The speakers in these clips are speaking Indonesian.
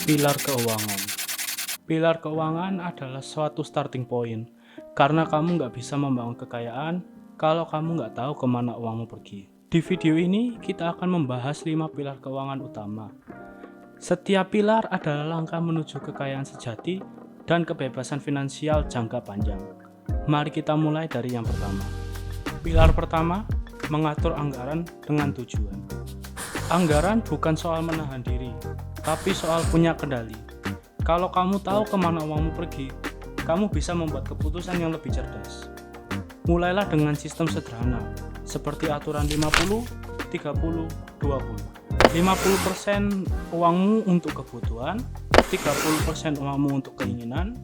Pilar keuangan. Pilar keuangan adalah suatu starting point, karena kamu nggak bisa membangun kekayaan kalau kamu nggak tahu kemana uangmu pergi. Di video ini, kita akan membahas 5 pilar keuangan utama. Setiap pilar adalah langkah menuju kekayaan sejati dan kebebasan finansial jangka panjang. Mari kita mulai dari yang pertama. Pilar pertama, mengatur anggaran dengan tujuan. Anggaran bukan soal menahan diri, tapi soal punya kendali. Kalau kamu tahu kemana uangmu pergi, kamu bisa membuat keputusan yang lebih cerdas. Mulailah dengan sistem sederhana, seperti aturan 50, 30, 20. 50% uangmu untuk kebutuhan, 30% uangmu untuk keinginan,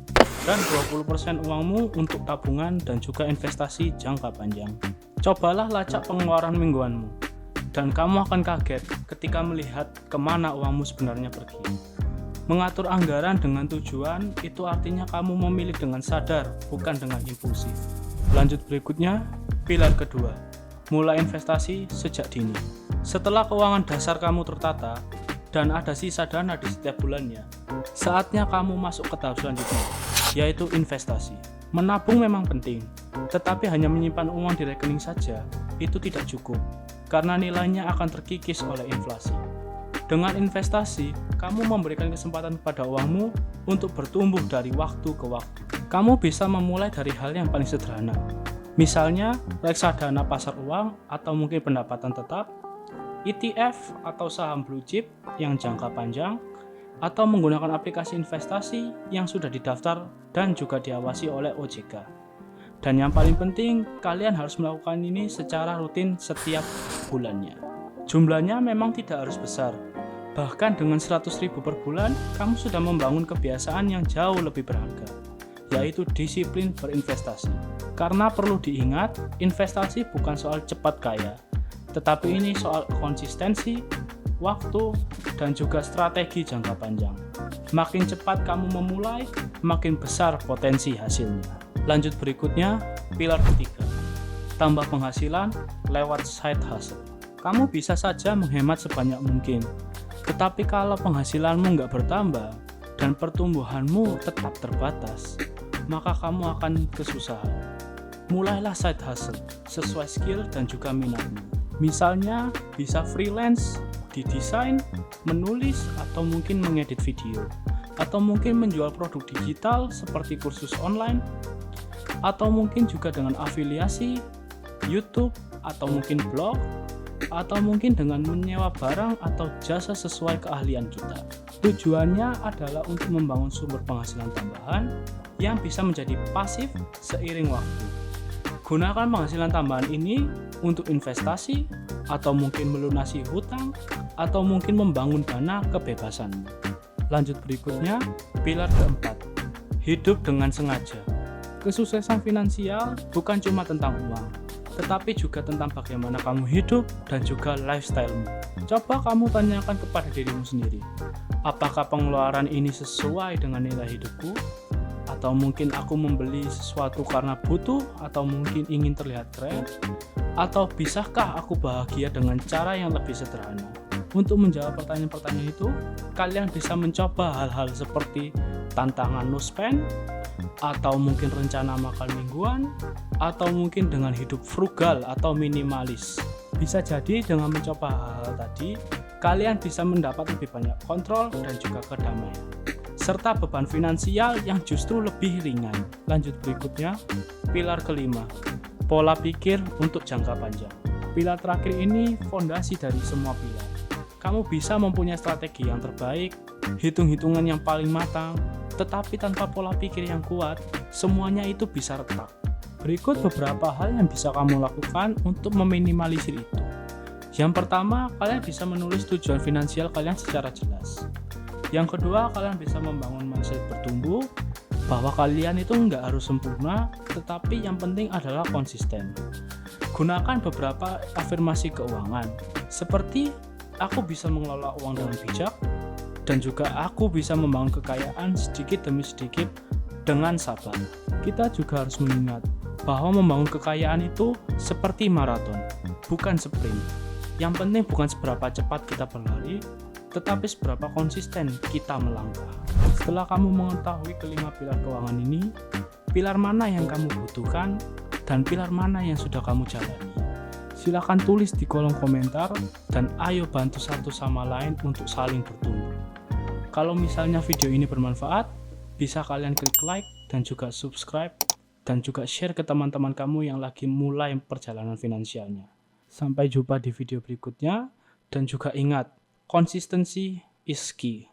dan 20% uangmu untuk tabungan dan juga investasi jangka panjang. Cobalah lacak pengeluaran mingguanmu, dan kamu akan kaget ketika melihat kemana uangmu sebenarnya pergi. Mengatur anggaran dengan tujuan itu artinya kamu memilih dengan sadar, bukan dengan impulsif. Lanjut berikutnya, pilar kedua, mulai investasi sejak dini. Setelah keuangan dasar kamu tertata dan ada sisa dana di setiap bulannya, saatnya kamu masuk ke tahap selanjutnya, yaitu investasi. Menabung memang penting, tetapi hanya menyimpan uang di rekening saja itu tidak cukup, karena nilainya akan terkikis oleh inflasi. Dengan investasi, kamu memberikan kesempatan kepada uangmu untuk bertumbuh dari waktu ke waktu. Kamu bisa memulai dari hal yang paling sederhana, misalnya reksadana pasar uang atau mungkin pendapatan tetap, ETF atau saham blue chip yang jangka panjang, atau menggunakan aplikasi investasi yang sudah didaftar dan juga diawasi oleh OJK. Dan yang paling penting, kalian harus melakukan ini secara rutin setiap bulannya. Jumlahnya memang tidak harus besar. Bahkan dengan 100.000 per bulan, kamu sudah membangun kebiasaan yang jauh lebih berharga, yaitu disiplin berinvestasi. Karena perlu diingat, investasi bukan soal cepat kaya, tetapi ini soal konsistensi, waktu, dan juga strategi jangka panjang. Makin cepat kamu memulai, makin besar potensi hasilnya. Lanjut berikutnya, pilar ketiga, tambah penghasilan lewat side hustle. Kamu bisa saja menghemat sebanyak mungkin, tetapi kalau penghasilanmu nggak bertambah dan pertumbuhanmu tetap terbatas, maka kamu akan kesusahan. Mulailah side hustle sesuai skill dan juga minatmu. Misalnya bisa freelance di desain, menulis, atau mungkin mengedit video, atau mungkin menjual produk digital seperti kursus online, atau mungkin juga dengan afiliasi, YouTube, atau mungkin blog, atau mungkin dengan menyewa barang atau jasa sesuai keahlian kita. Tujuannya adalah untuk membangun sumber penghasilan tambahan yang bisa menjadi pasif seiring waktu. Gunakan penghasilan tambahan ini untuk investasi, atau mungkin melunasi hutang, atau mungkin membangun dana kebebasanmu. Lanjut berikutnya, pilar keempat, hidup dengan sengaja. Kesuksesan finansial bukan cuma tentang uang, tetapi juga tentang bagaimana kamu hidup dan juga lifestyle-mu. Coba kamu tanyakan kepada dirimu sendiri, apakah pengeluaran ini sesuai dengan nilai hidupku? Atau mungkin aku membeli sesuatu karena butuh, atau mungkin ingin terlihat keren? Atau bisakah aku bahagia dengan cara yang lebih sederhana? Untuk menjawab pertanyaan-pertanyaan itu, kalian bisa mencoba hal-hal seperti tantangan no spend, atau mungkin rencana makan mingguan, atau mungkin dengan hidup frugal atau minimalis. Bisa jadi dengan mencoba hal-hal tadi, kalian bisa mendapat lebih banyak kontrol dan juga kedamaian, serta beban finansial yang justru lebih ringan. Lanjut berikutnya, pilar kelima, pola pikir untuk jangka panjang. Pilar terakhir ini fondasi dari semua pilar. Kamu bisa mempunyai strategi yang terbaik, hitung-hitungan yang paling matang, tetapi tanpa pola pikir yang kuat, semuanya itu bisa retak. Berikut beberapa hal yang bisa kamu lakukan untuk meminimalisir itu. Yang pertama, kalian bisa menulis tujuan finansial kalian secara jelas. Yang kedua, kalian bisa membangun mindset bertumbuh, bahwa kalian itu nggak harus sempurna, tetapi yang penting adalah konsisten. Gunakan beberapa afirmasi keuangan, seperti aku bisa mengelola uang dengan bijak, dan juga aku bisa membangun kekayaan sedikit demi sedikit dengan sabar. Kita juga harus mengingat bahwa membangun kekayaan itu seperti maraton, bukan sprint. Yang penting bukan seberapa cepat kita berlari, tetapi seberapa konsisten kita melangkah. Setelah kamu mengetahui kelima pilar keuangan ini, pilar mana yang kamu butuhkan dan pilar mana yang sudah kamu jalani? Silakan tulis di kolom komentar dan ayo bantu satu sama lain untuk saling bertumbuh. Kalau misalnya video ini bermanfaat, bisa kalian klik like dan juga subscribe dan juga share ke teman-teman kamu yang lagi mulai perjalanan finansialnya. Sampai jumpa di video berikutnya dan juga ingat, konsistensi is key.